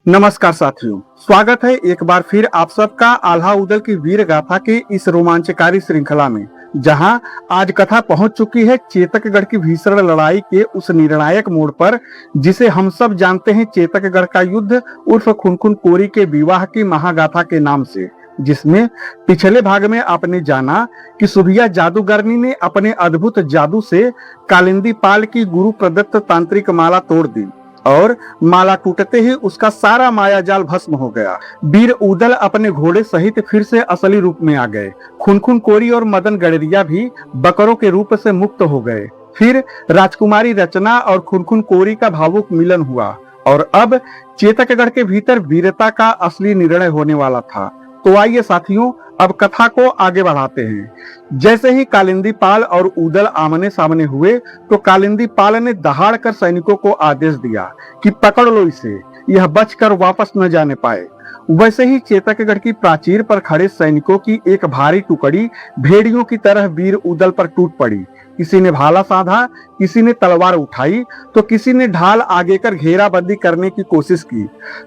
नमस्कार साथियों, स्वागत है एक बार फिर आप सबका आल्हा उदल की वीर गाथा के इस रोमांचकारी श्रृंखला में, जहां आज कथा पहुंच चुकी है चेतकगढ़ की भीषण लड़ाई के उस निर्णायक मोड़ पर, जिसे हम सब जानते हैं चेतकगढ़ का युद्ध उर्फ खुनखुन कोरी के विवाह की महागाथा के नाम से। जिसमें पिछले भाग में आपने जाना कि सुभिया जादूगरनी ने अपने अद्भुत जादू से कालिंदी पाल की गुरु प्रदत्त तांत्रिक माला तोड़ दी और माला टूटते ही उसका सारा माया जाल भस्म हो गया। वीर उदल अपने घोड़े सहित फिर से असली रूप में आ गए। खुनखुन कोरी और मदन गड़रिया भी बकरों के रूप से मुक्त हो गए। फिर राजकुमारी रचना और खुनखुन कोरी का भावुक मिलन हुआ और अब चेतकगढ़ के भीतर वीरता का असली निर्णय होने वाला था। तो आइए साथियों, अब कथा को आगे बढ़ाते हैं। जैसे ही कालिंदी पाल और उदल आमने सामने हुए तो कालिंदी पाल ने दहाड़ कर सैनिकों को आदेश दिया कि पकड़ लो इसे, यह बचकर वापस न जाने पाए। वैसे ही चेतकगढ़ की प्राचीर पर खड़े सैनिकों की एक भारी टुकड़ी भेड़ियों की तरह वीर उदल पर टूट पड़ी। किसी ने भाला साधा, किसी ने तलवार उठाई तो किसी ने ढाल आगे कर घेराबंदी करने की कोशिश की।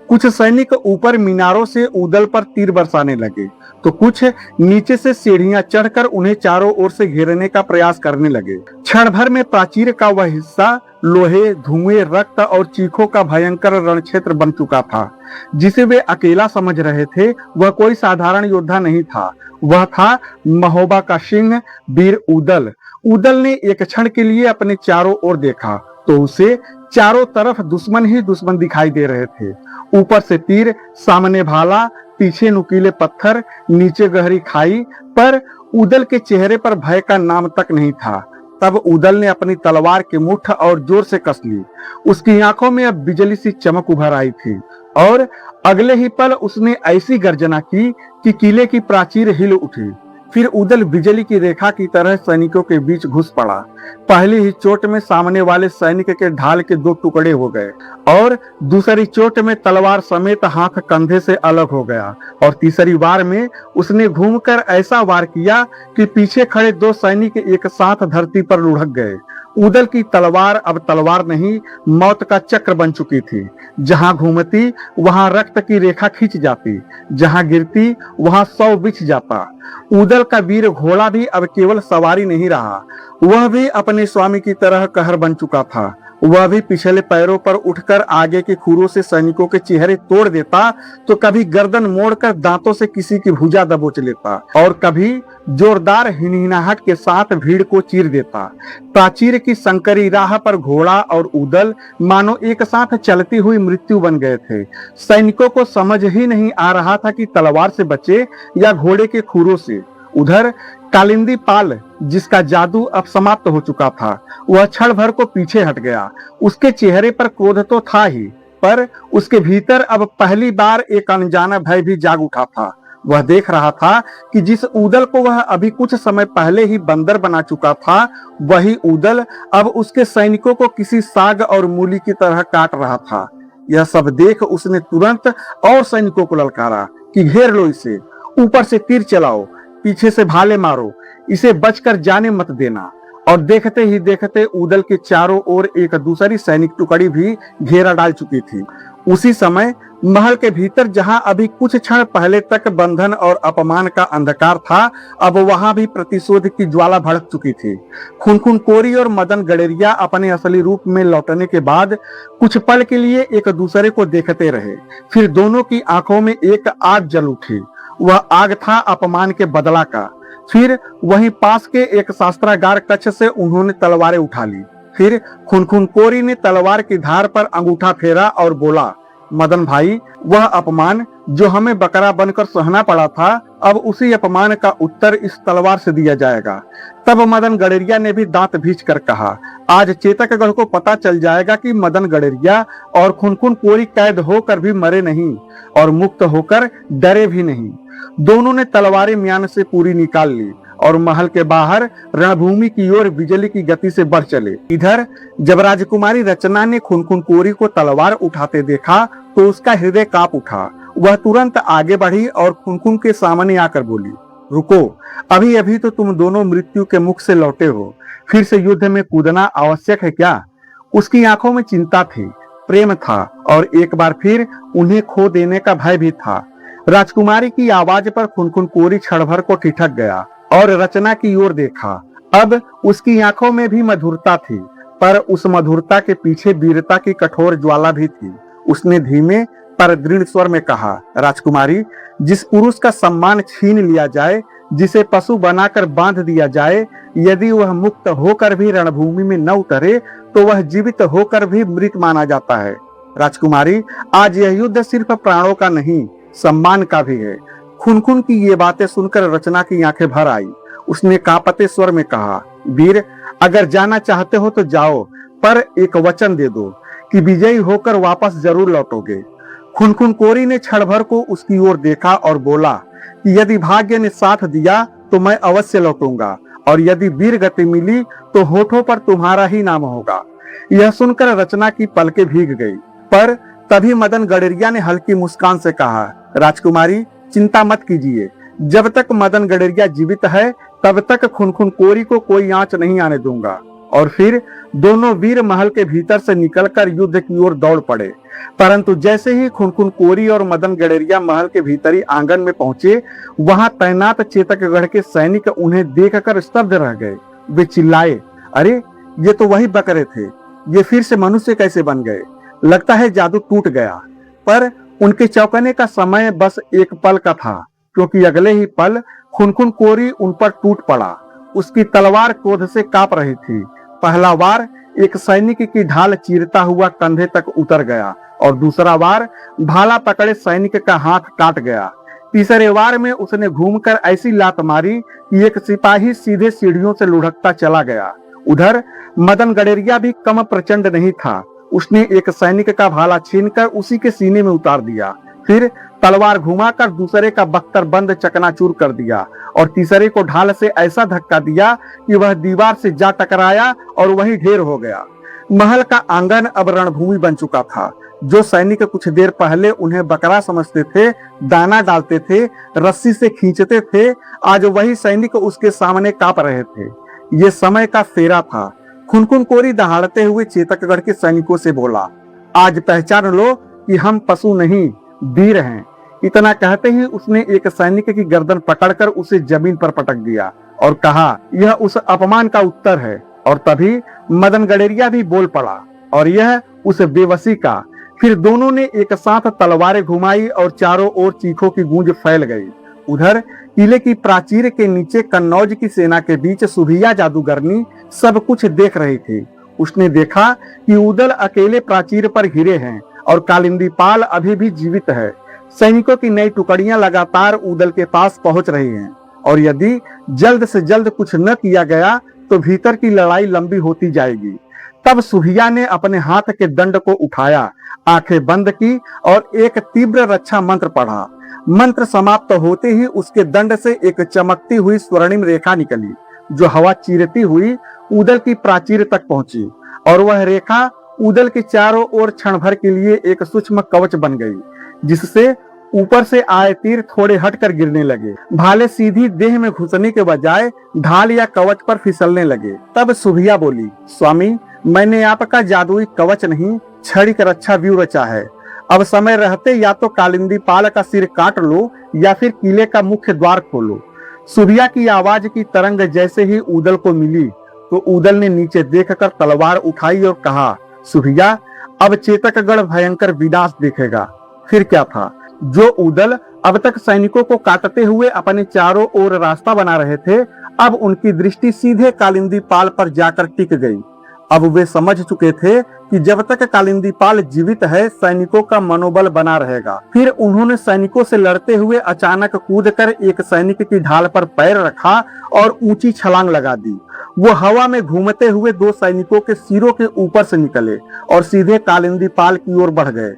कुछ सैनिक ऊपर मीनारों से उदल पर तीर बरसाने लगे तो कुछ नीचे से सीढ़ियां चढ़कर उन्हें चारों ओर से घेरने का प्रयास करने लगे। क्षण भर में प्राचीर का वह हिस्सा लोहे, धुएं, रक्त और चीखों का भयंकर रणक्षेत्र बन चुका था। जिसे वे अकेला समझ रहे थे वह कोई साधारण योद्धा नहीं था, वह था महोबा का सिंह वीर उदल। उदल ने एक क्षण के लिए अपने चारों ओर देखा तो उसे चारों तरफ दुश्मन ही दुश्मन दिखाई दे रहे थे। ऊपर से तीर, सामने भाला, पीछे नुकीले पत्थर, नीचे गहरी खाई, पर उदल के चेहरे पर भय का नाम तक नहीं था। तब उदल ने अपनी तलवार की मुठ और जोर से कस ली। उसकी आंखों में अब बिजली सी चमक उभर आई थी और अगले ही पल उसने ऐसी गर्जना की कि किले की प्राचीर हिल उठी। फिर उदल बिजली की रेखा की तरह सैनिकों के बीच घुस पड़ा। पहली ही चोट में सामने वाले सैनिक के ढाल के दो टुकड़े हो गए और दूसरी चोट में तलवार समेत हाथ कंधे से अलग हो गया और तीसरी बार में उसने घूमकर ऐसा वार किया कि पीछे खड़े दो सैनिक एक साथ धरती पर लुढ़क गए। उदल की तलवार अब तलवार नहीं, मौत का चक्र बन चुकी थी। जहां घूमती वहां रक्त की रेखा खींच जाती, जहां गिरती वहां शव बिछ जाता। उदल का वीर घोड़ा भी अब केवल सवारी नहीं रहा, वह भी अपने स्वामी की तरह कहर बन चुका था। वह भी पिछले पैरों पर उठकर आगे के खुरों से सैनिकों के चेहरे तोड़ देता तो कभी गर्दन मोड़कर दांतों से किसी की भुजा दबोच लेता और कभी जोरदार हिनहिनाहट के साथ भीड़ को चीर देता। प्राचीर की संकरी राह पर घोड़ा और उदल मानो एक साथ चलती हुई मृत्यु बन गए थे। सैनिकों को समझ ही नहीं आ रहा था कि तलवार से बचे या घोड़े के खुरों से। उधर कालिंदी पाल, जिसका जादू अब समाप्त हो चुका था, वह क्षण भर को पीछे हट गया। उसके चेहरे पर क्रोध तो था ही, पर उसके भीतर अब पहली बार एक अनजाना भय भी जाग उठा था। वह देख रहा था कि जिस उदल को वह अभी कुछ समय पहले ही बंदर बना चुका था, वही उदल अब उसके सैनिकों को किसी साग और मूली की तरह काट रहा था। यह सब देख उसने तुरंत और सैनिकों को ललकारा कि घेर लो इसे, ऊपर से तीर चलाओ, पीछे से भाले मारो, इसे बचकर जाने मत देना। और देखते ही देखते उदल के चारों ओर एक दूसरी सैनिक टुकड़ी भी घेरा डाल चुकी थी। उसी समय महल के भीतर, जहां अभी कुछ क्षण पहले तक बंधन और अपमान का अंधकार था, अब वहां भी प्रतिशोध की ज्वाला भड़क चुकी थी। खुनखुन कोरी और मदन गड़रिया अपने असली रूप में लौटने के बाद कुछ पल के लिए एक दूसरे को देखते रहे। फिर दोनों की आंखों में एक आग जल उठी। वह आग था अपमान के बदला का। फिर वहीं पास के एक शास्त्रागार कक्ष से उन्होंने तलवारें उठा ली। फिर खुनखुन कोरी ने तलवार की धार पर अंगूठा फेरा और बोला, मदन भाई, वह अपमान जो हमें बकरा बनकर सहना पड़ा था, अब उसी अपमान का उत्तर इस तलवार से दिया जाएगा। तब मदन गड़रिया ने भी दांत भींच कर कहा, आज चेतकगढ़ को पता चल जाएगा कि मदन गड़रिया और खुनखुन कोरी कैद होकर भी मरे नहीं और मुक्त होकर डरे भी नहीं। दोनों ने तलवारें म्यान से पूरी निकाल ली और महल के बाहर रणभूमि की ओर बिजली की गति से बढ़ चले। इधर जब राजकुमारी रचना ने खुनखुन कोरी को तलवार उठाते देखा तो उसका हृदय कांप उठा। वह तुरंत आगे बढ़ी और खुनखुन के सामने आकर बोली, रुको, अभी अभी तो तुम दोनों मृत्यु के मुख से लौटे हो, फिर से युद्ध में कूदना आवश्यक है क्या? उसकी आंखों में चिंता थी, प्रेम था और एक बार फिर उन्हें खो देने का भय भी था। राजकुमारी की आवाज पर खुनखुन कोरी क्षण भर को ठिठक गया और रचना की ओर देखा। अब उसकी आंखों में भी मधुरता थी, पर उस मधुरता के पीछे वीरता की कठोर ज्वाला भी थी। उसने धीमे पर दृढ़ स्वर में कहा, राजकुमारी, जिस पुरुष का सम्मान छीन लिया जाए, जिसे पशु बनाकर बांध दिया जाए, यदि वह मुक्त होकर भी रणभूमि में न उतरे तो वह जीवित होकर भी मृत माना जाता है। राजकुमारी, आज यह युद्ध सिर्फ प्राणों का नहीं, सम्मान का भी है। खुनखुन की ये बातें सुनकर रचना की आंखें भर आई। उसने कांपते स्वर में कहा, वीर, अगर जाना चाहते हो तो जाओ, पर एक वचन दे दो कि विजयी होकर वापस जरूर लौटोगे। खुनखुन कोरी ने क्षण भर को उसकी ओर देखा और बोला कि यदि भाग्य ने साथ दिया तो मैं अवश्य लौटूंगा, और यदि वीर गति मिली तो होठों पर तुम्हारा ही नाम होगा। यह सुनकर रचना की पलकें भीग गई, पर तभी मदन गडेरिया ने हल्की मुस्कान से कहा, राजकुमारी, चिंता मत कीजिए। जब तक मदन गडेरिया जीवित है तब तक खुनखुन कोरी को कोई आंच नहीं आने दूंगा। और फिर दोनों वीर महल के भीतर से निकलकर युद्ध की ओर दौड़ पड़े। परंतु जैसे ही खुनखुन कोरी और मदन गडेरिया महल के भीतरी आंगन में पहुंचे, वहां तैनात चेतकगढ़ के सैनिक उन्हें देखकर स्तब्ध रह गए। वे चिल्लाए, अरे ये तो वही बकरे थे, ये फिर से मनुष्य कैसे बन गए? लगता है जादू टूट गया। पर उनके चौंकने का समय बस एक पल का था, क्योंकि अगले ही पल खुनखुन कोरी उन पर टूट पड़ा। उसकी तलवार क्रोध से कांप रही थी। पहला वार एक सैनिक की ढाल चीरता हुआ कंधे तक उतर गया और दूसरा वार भाला पकड़े सैनिक का हाथ काट गया। तीसरे वार में उसने घूमकर ऐसी लात मारी कि एक सिपाही सीधे सीढ़ियों से लुढ़कता चला गया। उधर मदन गडेरिया भी कम प्रचंड नहीं था। उसने एक सैनिक का भाला छीनकर उसी के सीने में उतार दिया, फिर तलवार घुमाकर दूसरे का बख्तर बंद चकनाचूर कर दिया और तीसरे को ढाल से ऐसा धक्का दिया कि वह दीवार से जा टकराया और वही ढेर हो गया। महल का आंगन अब रणभूमि बन चुका था। जो सैनिक कुछ देर पहले उन्हें बकरा समझते थे, दाना डालते थे, रस्सी से खींचते थे, आज वही सैनिक उसके सामने कांप रहे थे। ये समय का फेरा था। खुनखुन कोरी दहाड़ते हुए चेतकगढ़ के सैनिकों से बोला, आज पहचान लो कि हम पशु नहीं, वीर हैं। इतना कहते ही उसने एक सैनिक की गर्दन पकड़कर उसे जमीन पर पटक दिया और कहा, यह उस अपमान का उत्तर है। और तभी मदन गडेरिया भी बोल पड़ा, और यह उस बेबसी का। फिर दोनों ने एक साथ तलवारें घुमाई और चारों ओर चीखों की गूंज फैल गई। उधर किले की प्राचीर के नीचे कन्नौज की सेना के बीच सुभिया जादूगरनी सब कुछ देख रही थी। उसने देखा कि उदल अकेले प्राचीर पर घिरे हैं और कालिंदी पाल अभी भी जीवित है। सैनिकों की नई टुकड़ियां लगातार उदल के पास पहुंच रही हैं, और यदि जल्द से जल्द कुछ न किया गया तो भीतर की लड़ाई लंबी होती जाएगी। तब सुभिया ने अपने हाथ के दंड को उठाया, आंखें बंद की और एक तीव्र रक्षा मंत्र पढ़ा। मंत्र समाप्त होते ही उसके दंड से एक चमकती हुई स्वर्णिम रेखा निकली, जो हवा चीरती हुई उदल की प्राचीर तक पहुंची, और वह रेखा उदल के चारों ओर क्षण भर के लिए एक सूक्ष्म कवच बन गई, जिससे ऊपर से आए तीर थोड़े हटकर गिरने लगे। भाले सीधी देह में घुसने के बजाय ढाल या कवच पर फिसलने लगे। तब सुभिया बोली, स्वामी, मैंने आपका जादुई कवच नहीं, क्षणिक रक्षा व्यूह रचा है। अब समय रहते या तो कालिंदी पाल का सिर काट लो या फिर किले का मुख्य द्वार खोलो। सुभिया की आवाज की तरंग जैसे ही उदल को मिली तो उदल ने नीचे देखकर तलवार उठाई और कहा, सुभिया, अब चेतकगढ़ भयंकर विनाश देखेगा। फिर क्या था? जो उदल अब तक सैनिकों को काटते हुए अपने चारों ओर रास्ता बना रहे थे, अब उनकी दृष्टि सीधे कालिंदी पाल पर जाकर टिक गई। अब वे समझ चुके थे कि जब तक कालिंदी पाल जीवित है, सैनिकों का मनोबल बना रहेगा। फिर उन्होंने सैनिकों से लड़ते हुए अचानक कूदकर एक सैनिक की ढाल पर पैर रखा और ऊंची छलांग लगा दी। वो हवा में घूमते हुए दो सैनिकों के सिरों के ऊपर से निकले और सीधे कालिंदी पाल की ओर बढ़ गए।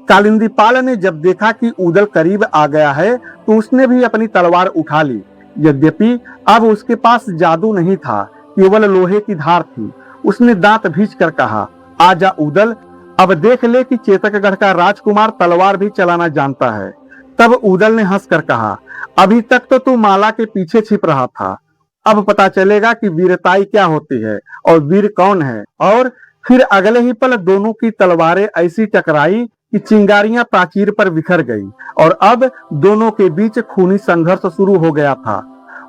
कालिंदी पाल ने जब देखा कि उदल करीब आ गया है तो उसने भी अपनी तलवार उठा ली। यद्यपि अब उसके पास जादू नहीं था, केवल लोहे की धार थी। उसने दांत भींच कर कहा, आजा उदल, अब देख ले कि चेतकगढ़ का राजकुमार तलवार भी चलाना जानता है। तब उदल ने हंसकर कहा, अभी तक तो तू माला के पीछे छिप रहा था, अब पता चलेगा कि वीरताई क्या होती है और वीर कौन है। और फिर अगले ही पल दोनों की तलवारें ऐसी टकराई कि चिंगारियां प्राचीर पर बिखर गई और अब दोनों के बीच खूनी संघर्ष शुरू हो गया था।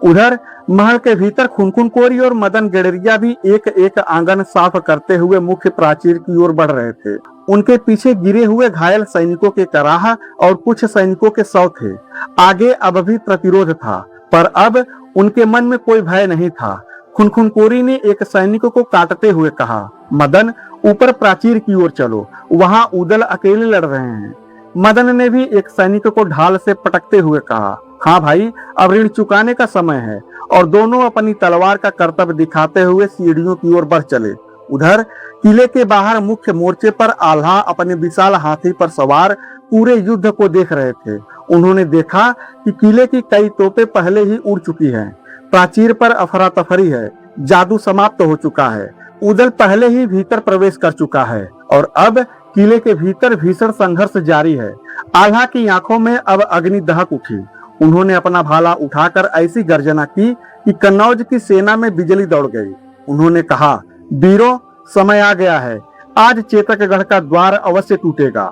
उधर महल के भीतर खुनखुन कोरी और मदन गडरिया भी एक एक आंगन साफ करते हुए मुख्य प्राचीर की ओर बढ़ रहे थे। उनके पीछे गिरे हुए घायल सैनिकों के कराह और कुछ सैनिकों के शव थे। आगे अब भी प्रतिरोध था, पर अब उनके मन में कोई भय नहीं था। खुनखुन कोरी ने एक सैनिक को काटते हुए कहा, मदन ऊपर प्राचीर की ओर चलो, वहां उदल अकेले लड़ रहे हैं। मदन ने भी एक सैनिक को ढाल से पटकते हुए कहा, हाँ भाई, अब ऋण चुकाने का समय है। और दोनों अपनी तलवार का करतब दिखाते हुए सीढ़ियों की ओर बढ़ चले। उधर किले के बाहर मुख्य मोर्चे पर आल्हा अपने विशाल हाथी पर सवार पूरे युद्ध को देख रहे थे। उन्होंने देखा कि किले की कई तोपें पहले ही उड़ चुकी हैं। प्राचीर पर अफरा तफरी है, जादू समाप्त हो चुका है। उदल पहले ही भीतर प्रवेश कर चुका है और अब किले के भीतर भीषण संघर्ष जारी है। आल्हा की आंखों में अब अग्नि दहक उठी। उन्होंने अपना भाला उठाकर ऐसी गर्जना की कि कन्नौज की सेना में बिजली दौड़ गई। उन्होंने कहा, वीरों, समय आ गया है, आज चेतकगढ़ का द्वार अवश्य टूटेगा।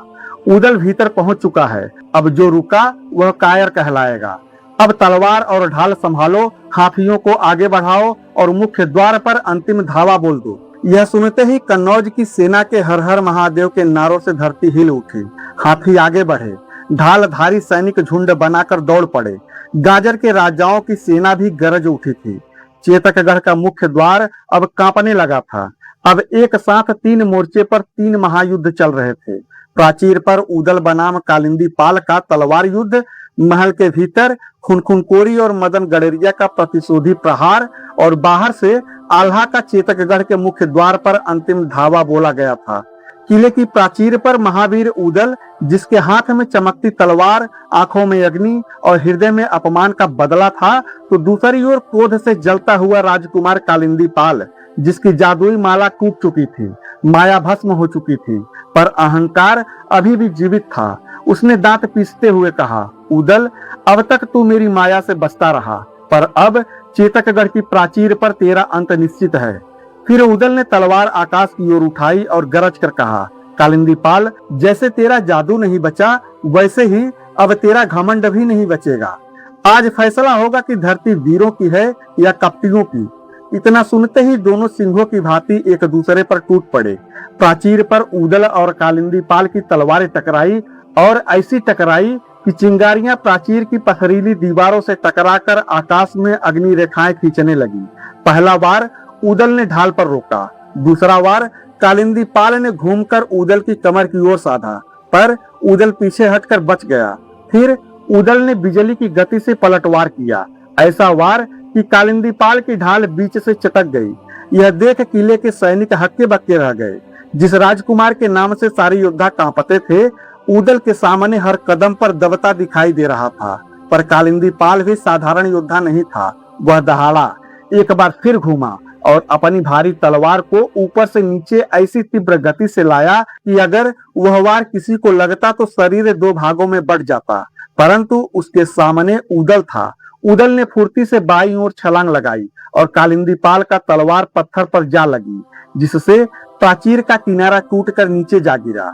उदल भीतर पहुंच चुका है, अब जो रुका वह कायर कहलाएगा। अब तलवार और ढाल संभालो, हाथियों को आगे बढ़ाओ और मुख्य द्वार पर अंतिम धावा बोल दो। यह सुनते ही कन्नौज की सेना के हर हर महादेव के नारों से धरती हिल उठी। हाथी आगे बढ़े, ढालधारी सैनिक झुंड बनाकर दौड़ पड़े। गाजर के राजाओं की सेना भी गरज उठी थी। चेतकगढ़ का मुख्य द्वार अब कांपने लगा था। अब एक साथ 3 मोर्चे पर 3 महायुद्ध चल रहे थे। प्राचीर पर उदल बनाम कालिंदी पाल का तलवार युद्ध, महल के भीतर खुनखुन कोरी और मदन गडरिया का प्रतिशोधी प्रहार और बाहर से आल्हा का चेतकगढ़ के मुख्य द्वार पर अंतिम धावा बोला गया था। किले की प्राचीर पर महावीर उदल, जिसके हाथ में चमकती तलवार, आंखों में अग्नि और हृदय में अपमान का बदला था, तो दूसरी ओर क्रोध से जलता हुआ राजकुमार कालिंदी पाल, जिसकी जादुई माला टूट चुकी थी, माया भस्म हो चुकी थी, पर अहंकार अभी भी जीवित था। उसने दांत पीसते हुए कहा, उदल, अब तक तू मेरी माया से बचता रहा, पर अब चेतकगढ़ की प्राचीर पर तेरा अंत निश्चित है। फिर उदल ने तलवार आकाश की ओर उठाई और गरज कर कहा, कालिंदी पाल, जैसे तेरा जादू नहीं बचा, वैसे ही अब तेरा घमंड भी नहीं बचेगा। आज फैसला होगा कि धरती वीरों की है या कपटियों की। इतना सुनते ही दोनों सिंहों की भांति एक दूसरे पर टूट पड़े। प्राचीर पर उदल और कालिंदी पाल की तलवारें टकराई और ऐसी टकराई कि चिंगारियां प्राचीर की पथरीली दीवारों से टकराकर आकाश में अग्नि रेखाएं खींचने लगी। पहला बार उदल ने ढाल पर रोका, दूसरा बार कालिंदी पाल ने घूमकर उदल की कमर की ओर साधा, पर उदल पीछे हटकर बच गया। फिर उदल ने बिजली की गति से पलटवार किया, ऐसा वार कि कालिंदी पाल की ढाल बीच से चटक गई। यह देख किले के सैनिक हक्के बक्के रह गए। जिस राजकुमार के नाम से सारे योद्धा कांपते थे, उदल के सामने हर कदम पर दबता दिखाई दे रहा था। पर कालिंदी पाल भी साधारण योद्धा नहीं था। वह दहाड़ा, एक बार फिर घूमा और अपनी भारी तलवार को ऊपर से नीचे ऐसी तीव्र गति से लाया कि अगर वह वार किसी को लगता तो शरीर 2 भागों में बट जाता। परंतु उसके सामने उदल था। उदल ने फुर्ती से बाईं ओर छलांग लगाई और कालिंदी पाल का तलवार पत्थर पर जा लगी, जिससे प्राचीर का किनारा टूटकर नीचे जा गिरा।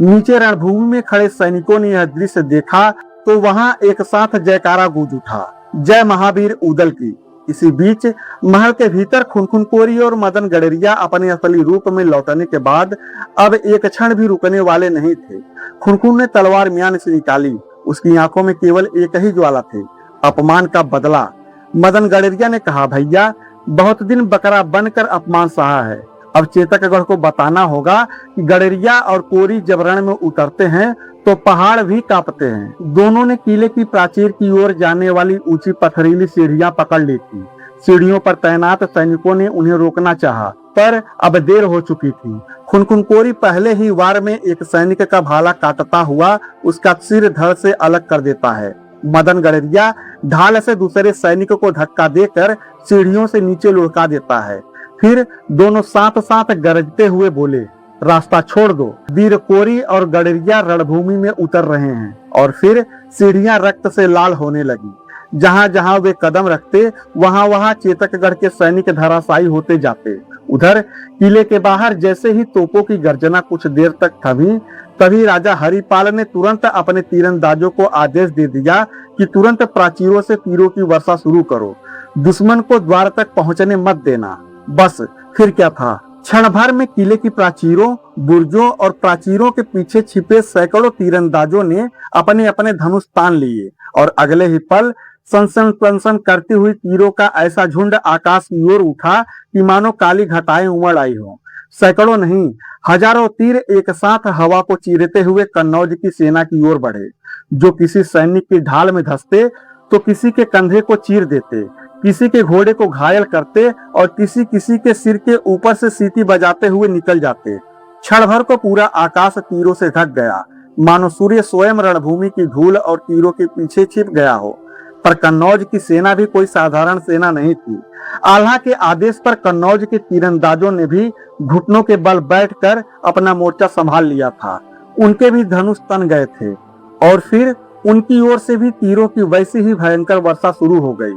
नीचे रणभूमि में खड़े सैनिकों ने यह दृश्य देखा तो वहां एक साथ जयकारा गूंज उठा, जय महावीर उदल की। इसी बीच महल के भीतर खुनखुन कोरी और मदन गडरिया अपने असली रूप में लौटने के बाद अब एक क्षण भी रुकने वाले नहीं थे। खुनखुन ने तलवार म्यान से निकाली। उसकी आंखों में केवल एक ही ज्वाला थी, अपमान का बदला। मदन गडरिया ने कहा, भैया, बहुत दिन बकरा बनकर अपमान सहा है। अब चेतकगढ़ को बताना होगा कि गडरिया और कोरी जब रण में उतरते हैं तो पहाड़ भी कांपते हैं। दोनों ने किले की प्राचीर की ओर जाने वाली ऊंची पथरीली सीढ़ियां पकड़ ली थी। सीढ़ियों पर तैनात सैनिकों ने उन्हें रोकना चाहा, पर अब देर हो चुकी थी। खुनखुन कोरी पहले ही वार में एक सैनिक का भाला काटता हुआ उसका सिर धड़ से अलग कर देता है। मदन गडरिया ढाल से दूसरे सैनिक को धक्का देकर सीढ़ियों से नीचे लुढ़का देता है। फिर दोनों साथ साथ गरजते हुए बोले, रास्ता छोड़ दो। वीर कोरी और गडरिया रणभूमि में उतर रहे हैं और फिर सीढ़ियां रक्त से लाल होने लगी। जहां जहां वे कदम रखते वहां वहां चेतकगढ़ के सैनिक धराशायी होते जाते। उधर किले के बाहर जैसे ही तोपों की गर्जना कुछ देर तक थमी, तभी राजा हरिपाल ने तुरंत अपने तीरंदाजों को आदेश दे दिया कि तुरंत प्राचीरों से तीरों की वर्षा शुरू करो, दुश्मन को द्वार तक पहुंचने मत देना। बस फिर क्या था, क्षण भर में किले की प्राचीरों, बुर्जों और प्राचीरों के पीछे छिपे सैकड़ों तीरंदाजों ने अपने अपने धनुष तान लिए और अगले ही पल सनसन सनसन करती हुई तीरों का ऐसा झुंड आकाश की ओर उठा कि मानो काली घटाएं उमड़ आई हो। सैकड़ों नहीं, हजारों तीर एक साथ हवा को चीरते हुए कन्नौज की सेना की ओर बढ़े। जो किसी सैनिक की ढाल में धंसते तो किसी के कंधे को चीर देते, किसी के घोड़े को घायल करते और किसी किसी के सिर के ऊपर से सीटी बजाते हुए निकल जाते। क्षण भर को पूरा आकाश तीरों से ढक गया, मानो सूर्य स्वयं रणभूमि की धूल और तीरों के पीछे छिप गया हो। पर कन्नौज की सेना भी कोई साधारण सेना नहीं थी। आल्हा के आदेश पर कन्नौज के तीरंदाजों ने भी घुटनों के बल बैठकर अपना मोर्चा संभाल लिया था। उनके भी धनुष तन गए थे और फिर उनकी ओर से भी तीरों की वैसी ही भयंकर वर्षा शुरू हो गई।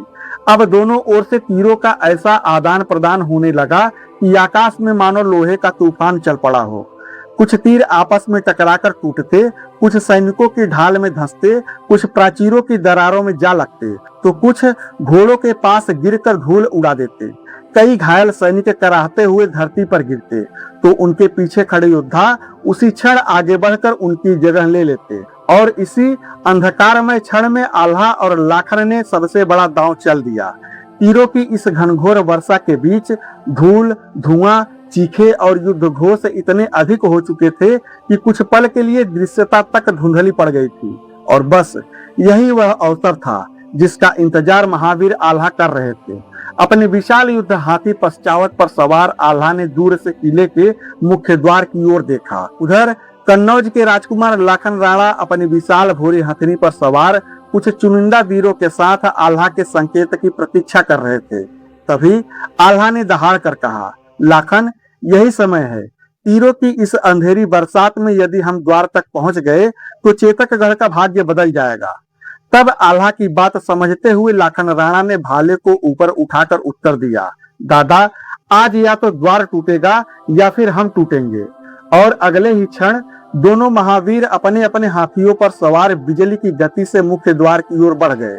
अब दोनों ओर से तीरों का ऐसा आदान प्रदान होने लगा कि आकाश में मानो लोहे का तूफान चल पड़ा हो। कुछ तीर आपस में टकराकर टूटते, कुछ सैनिकों की ढाल में धंसते, कुछ प्राचीरों की दरारों में जा लगते, तो कुछ घोड़ों के पास गिरकर धूल उड़ा देते। कई घायल सैनिक कराहते हुए धरती पर गिरते तो उनके पीछे खड़े योद्धा उसी क्षण आगे बढ़कर उनकी जगह ले लेते और इसी अंधकारमय क्षण में आल्हा और लाखन ने सबसे बड़ा दांव चल दिया। तीरों की इस घनघोर वर्षा के बीच धूल, धुआं, चीखे और युद्ध घोष इतने अधिक हो चुके थे कि कुछ पल के लिए दृश्यता तक धुंधली पड़ गई थी। और बस यही वह अवसर था जिसका इंतजार महावीर आल्हा कर रहे थे। अपने विशाल युद्ध हाथी पश्चावत पर सवार आल्हा ने दूर से किले के मुख्य द्वार की ओर देखा। उधर कन्नौज के राजकुमार लाखन राणा अपनी विशाल भूरी हथनी पर सवार कुछ चुनिंदा वीरों के साथ आल्हा के संकेत की प्रतीक्षा कर रहे थे। तभी आल्हा ने दहाड़ कर कहा, लाखन, यही समय है। तीरों की इस अंधेरी बरसात में यदि हम द्वार तक पहुंच गए तो चेतकगढ़ का भाग्य बदल जाएगा। तब आल्हा की बात समझते हुए लाखन राणा ने भाले को ऊपर उठाकर उत्तर दिया, दादा, आज या तो द्वार टूटेगा या फिर हम टूटेंगे। और अगले ही क्षण दोनों महावीर अपने अपने हाथियों पर सवार बिजली की गति से मुख्य द्वार की ओर बढ़ गए।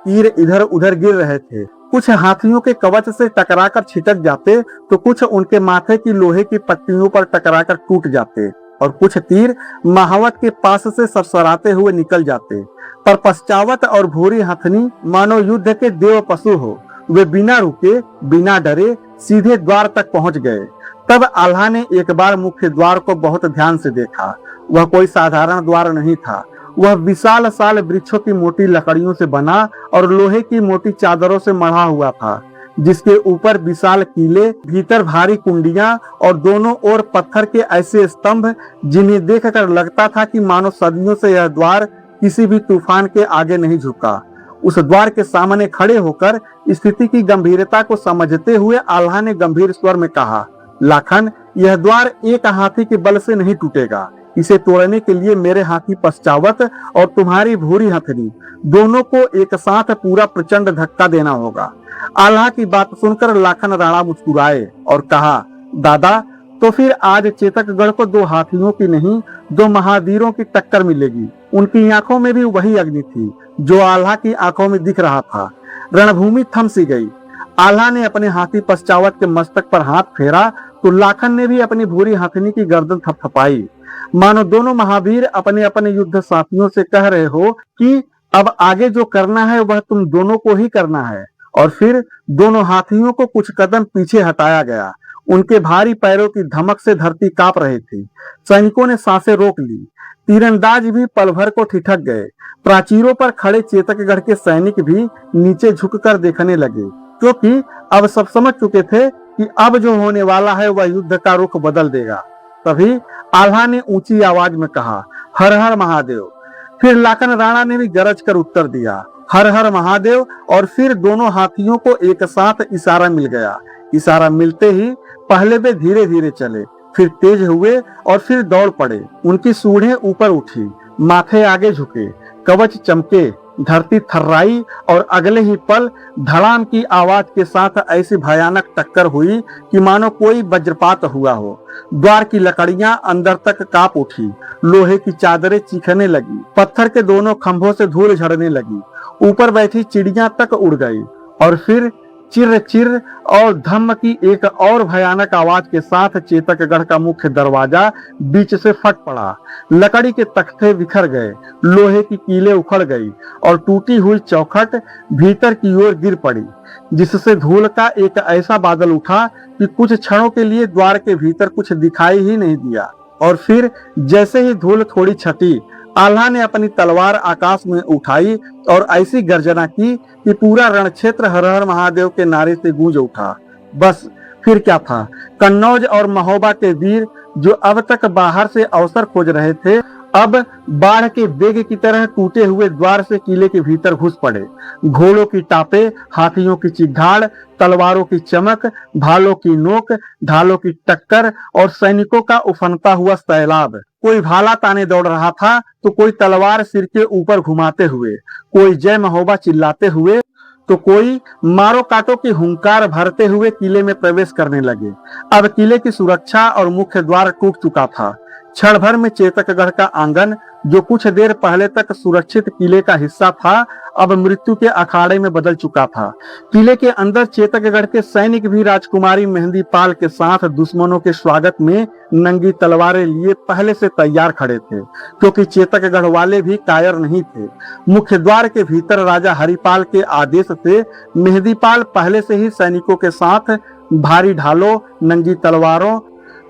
तीर इधर उधर गिर रहे थे। कुछ हाथियों के कवच से टकराकर छिटक जाते तो कुछ उनके माथे की लोहे की पट्टियों पर टकराकर टूट जाते और कुछ तीर महावत के पास से सरसराते हुए निकल जाते। पर पश्चावत और भूरी हथनी मानो युद्ध के देव पशु हो, वे बिना रुके, बिना डरे सीधे द्वार तक पहुंच गए। तब आल्हा ने एक बार मुख्य द्वार को बहुत ध्यान से देखा। वह कोई साधारण द्वार नहीं था। वह विशाल साल वृक्षों की मोटी लकड़ियों से बना और लोहे की मोटी चादरों से मढ़ा हुआ था, जिसके ऊपर विशाल कीले, भीतर भारी कुंडियां और दोनों ओर पत्थर के ऐसे स्तंभ जिन्हें देखकर लगता था कि मानो सदियों से यह द्वार किसी भी तूफान के आगे नहीं झुका। उस द्वार के सामने खड़े होकर स्थिति की गंभीरता को समझते हुए आल्हा ने गंभीर स्वर में कहा, लाखन, यह द्वार एक हाथी के बल से नहीं टूटेगा। इसे तोड़ने के लिए मेरे हाथी पश्चावत और तुम्हारी भूरी हथनी दोनों को एक साथ पूरा प्रचंड धक्का देना होगा। आल्हा की बात सुनकर लाखन राणा मुस्कुराए और कहा, दादा, तो फिर आज चेतकगढ़ को दो हाथियों की नहीं, दो महावीरों की टक्कर मिलेगी। उनकी आंखों में भी वही अग्नि थी जो आल्हा की आंखों में दिख रहा था। रणभूमि थम सी गई। आल्हा ने अपने हाथी पश्चावत के मस्तक पर हाथ फेरा तो लाखन ने भी अपनी भूरी हथनी की गर्दन थपथपाई, मानो दोनों महावीर अपने अपने युद्ध साथियों से कह रहे हो कि अब आगे जो करना है वह तुम दोनों को ही करना है। और फिर दोनों हाथियों को कुछ कदम पीछे हटाया गया। उनके भारी पैरों की धमक से धरती कांप रही थी। सैनिकों ने सांसें रोक ली। तीरंदाज भी पल भर को ठिठक गए। प्राचीरों पर खड़े चेतकगढ़ के सैनिक भी नीचे झुककर देखने लगे, क्योंकि अब सब समझ चुके थे कि अब जो होने वाला है वह युद्ध का रुख बदल देगा। तभी आल्हा ने ऊंची आवाज में कहा, हर हर महादेव। फिर लाखन राणा ने भी गरज कर उत्तर दिया, हर हर महादेव। और फिर दोनों हाथियों को एक साथ इशारा मिल गया। इशारा मिलते ही पहले वे धीरे धीरे चले, फिर तेज हुए और फिर दौड़ पड़े। उनकी सूढ़ें ऊपर उठी, माथे आगे झुके, कवच चमके, धरती थर्राई और अगले ही पल धड़ाम की आवाज के साथ ऐसी भयानक टक्कर हुई कि मानो कोई वज्रपात हुआ हो। द्वार की लकड़ियां अंदर तक कांप उठी, लोहे की चादरें चीखने लगी, पत्थर के दोनों खंभों से धूल झड़ने लगी, ऊपर बैठी चिड़ियां तक उड़ गई और फिर चिर चिर और धम्म की एक और भयानक आवाज के साथ चेतकगढ़ का मुख्य दरवाजा बीच से फट पड़ा। लकड़ी के तख्ते बिखर गए, लोहे की कीलें उखड़ गई और टूटी हुई चौखट भीतर की ओर गिर पड़ी, जिससे धूल का एक ऐसा बादल उठा कि कुछ क्षणों के लिए द्वार के भीतर कुछ दिखाई ही नहीं दिया। और फिर जैसे ही धूल थोड़ी छटी, आल्हा ने अपनी तलवार आकाश में उठाई और ऐसी गर्जना की कि पूरा रण क्षेत्र हर हर महादेव के नारे से गूंज उठा। बस फिर क्या था, कन्नौज और महोबा के वीर जो अब तक बाहर से अवसर खोज रहे थे, अब बाढ़ के वेग की तरह टूटे हुए द्वार से किले के भीतर घुस पड़े। घोड़ों की टापे, हाथियों की चिघाड़, तलवारों की चमक, भालों की नोक, ढालों की टक्कर और सैनिकों का उफनता हुआ सैलाब। कोई भाला ताने दौड़ रहा था तो कोई तलवार सिर के ऊपर घुमाते हुए, कोई जय महोबा चिल्लाते हुए तो कोई मारो काटो की हुंकार भरते हुए किले में प्रवेश करने लगे। अब किले की सुरक्षा और मुख्य द्वार टूट चुका था। क्षण भर में चेतकगढ़ का आंगन, जो कुछ देर पहले तक सुरक्षित किले का हिस्सा था, अब मृत्यु के अखाड़े में बदल चुका था। किले के अंदर चेतकगढ़ के सैनिक भी राजकुमारी मेहंदीपाल के साथ दुश्मनों के स्वागत में नंगी तलवारें लिए पहले से तैयार खड़े थे, क्योंकि चेतकगढ़ वाले भी कायर नहीं थे। मुख्य द्वार के भीतर राजा हरिपाल के आदेश से मेहंदीपाल पहले से ही सैनिकों के साथ भारी ढालों, नंगी तलवारों,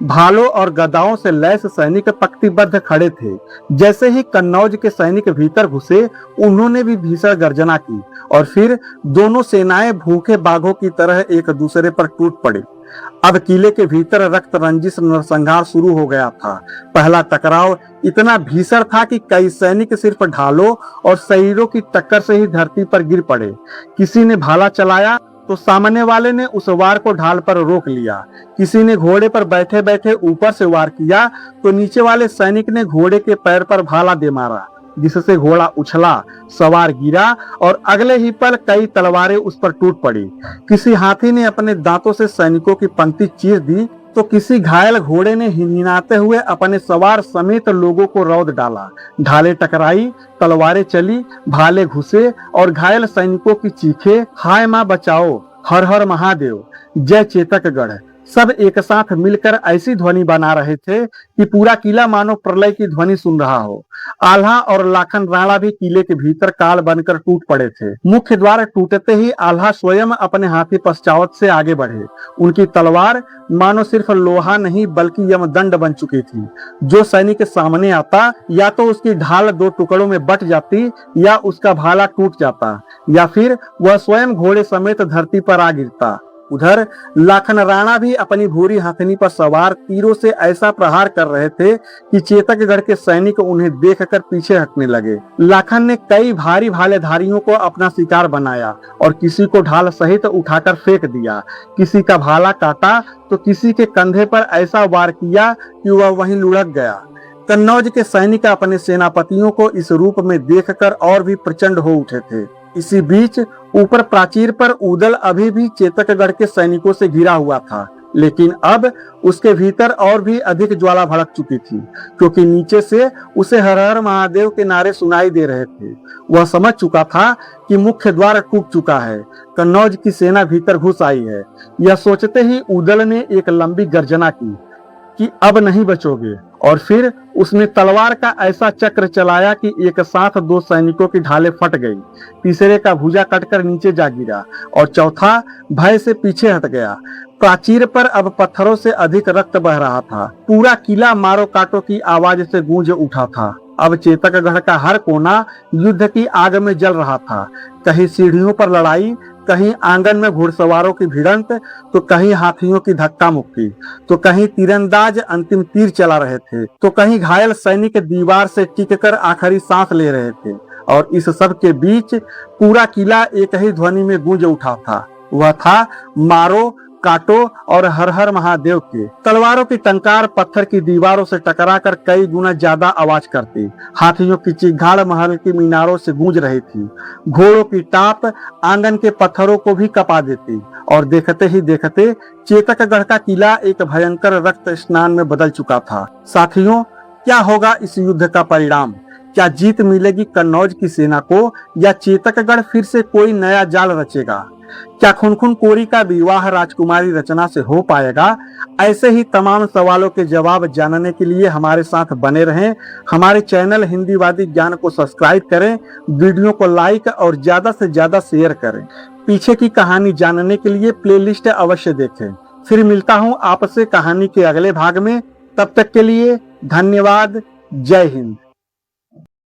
भालों और गदाओं से लैस सैनिक पंक्तिबद्ध खड़े थे। जैसे ही कन्नौज के सैनिक भीतर घुसे, उन्होंने भी भीषण गर्जना की और फिर दोनों सेनाएं भूखे बाघों की तरह एक दूसरे पर टूट पड़ी। अब किले के भीतर रक्त रंजिश नरसंहार शुरू हो गया था। पहला टकराव इतना भीषण था कि कई सैनिक सिर्फ ढालों और शरीरों की टक्कर से ही धरती पर गिर पड़े। किसी ने भाला चलाया तो सामने वाले ने उस वार को ढाल पर रोक लिया। किसी ने घोड़े पर बैठे बैठे ऊपर से वार किया तो नीचे वाले सैनिक ने घोड़े के पैर पर भाला दे मारा, जिससे घोड़ा उछला, सवार गिरा और अगले ही पल कई तलवारें उस पर टूट पड़ी। किसी हाथी ने अपने दांतों से सैनिकों की पंक्ति चीर दी तो किसी घायल घोड़े ने हिनहिनाते हुए अपने सवार समेत लोगों को रौंद डाला। ढालें टकराई, तलवारें चली, भाले घुसे और घायल सैनिकों की चीखें, हाय मां बचाओ, हर हर महादेव, जय चेतकगढ़, सब एक साथ मिलकर ऐसी ध्वनि बना रहे थे कि पूरा किला मानो प्रलय की ध्वनि सुन रहा हो। आल्हा और लाखन राणा भी किले के भीतर काल बनकर टूट पड़े थे। मुख्य द्वार टूटते ही आल्हा स्वयं अपने हाथी पश्चावत से आगे बढ़े। उनकी तलवार मानो सिर्फ लोहा नहीं बल्कि यमदंड बन चुकी थी। जो सैनिक के सामने आता, या तो उसकी ढाल दो टुकड़ों में बट जाती, या उसका भाला टूट जाता, या फिर वह स्वयं घोड़े समेत धरती पर आ गिरता। उधर लाखन राणा भी अपनी भूरी हथनी पर सवार तीरों से ऐसा प्रहार कर रहे थे कि चेतकगढ़ के सैनिक उन्हें देखकर पीछे हटने लगे। लाखन ने कई भारी भालेधारियों को अपना शिकार बनाया और किसी को ढाल सहित उठाकर फेंक दिया। किसी का भाला काटा तो किसी के कंधे पर ऐसा वार किया कि वह वहीं लुढ़क गया। कन्नौज के सैनिक अपने सेनापतियों को इस रूप में देखकर और भी प्रचंड हो उठे थे। इसी बीच ऊपर प्राचीर पर उदल अभी भी चेतकगढ़ के सैनिकों से घिरा हुआ था, लेकिन अब उसके भीतर और भी अधिक ज्वाला भड़क चुकी थी, क्योंकि नीचे से उसे हर हर महादेव के नारे सुनाई दे रहे थे। वह समझ चुका था कि मुख्य द्वार टूट चुका है, कन्नौज की सेना भीतर घुस आई है। यह सोचते ही उदल ने एक लंबी गर्जना की कि अब नहीं बचोगे, और फिर उसने तलवार का ऐसा चक्र चलाया कि एक साथ दो सैनिकों की ढालें फट गई, तीसरे का भुजा कटकर नीचे जा गिरा और चौथा भय से पीछे हट गया। प्राचीर पर अब पत्थरों से अधिक रक्त बह रहा था। पूरा किला मारो काटो की आवाज से गूंज उठा था। अब चेतकगढ़ का हर कोना युद्ध की आग में जल रहा था। कहीं सीढ़ियों पर लड़ाई, कहीं आंगन में घुड़सवारों की भिड़ंत, तो कहीं हाथियों की धक्का मुक्की, तो कहीं तीरंदाज अंतिम तीर चला रहे थे, तो कहीं घायल सैनिक दीवार से टिककर आखिरी सांस ले रहे थे। और इस सब के बीच पूरा किला एक ही ध्वनि में गूंज उठा था। वह था, मारो काटो और हर हर महादेव के। तलवारों की टंकार पत्थर की दीवारों से टकराकर कई गुना ज्यादा आवाज करती। हाथियों की चीखाड़ महल की मीनारों से गूंज रही थी। घोड़ों की टाप आंगन के पत्थरों को भी कपा देती और देखते ही देखते चेतकगढ़ का किला एक भयंकर रक्त स्नान में बदल चुका था। साथियों, क्या होगा इस युद्ध का परिणाम? क्या जीत मिलेगी कन्नौज की सेना को या चेतकगढ़ फिर से कोई नया जाल रचेगा? क्या खुनखुन कोरी का विवाह राजकुमारी रचना से हो पाएगा? ऐसे ही तमाम सवालों के जवाब जानने के लिए हमारे साथ बने रहें। हमारे चैनल हिंदीवादी ज्ञान को सब्सक्राइब करें, वीडियो को लाइक और ज्यादा से ज्यादा शेयर करें। पीछे की कहानी जानने के लिए प्लेलिस्ट अवश्य देखें। फिर मिलता हूं आपसे कहानी के अगले भाग में। तब तक के लिए धन्यवाद। जय हिंद।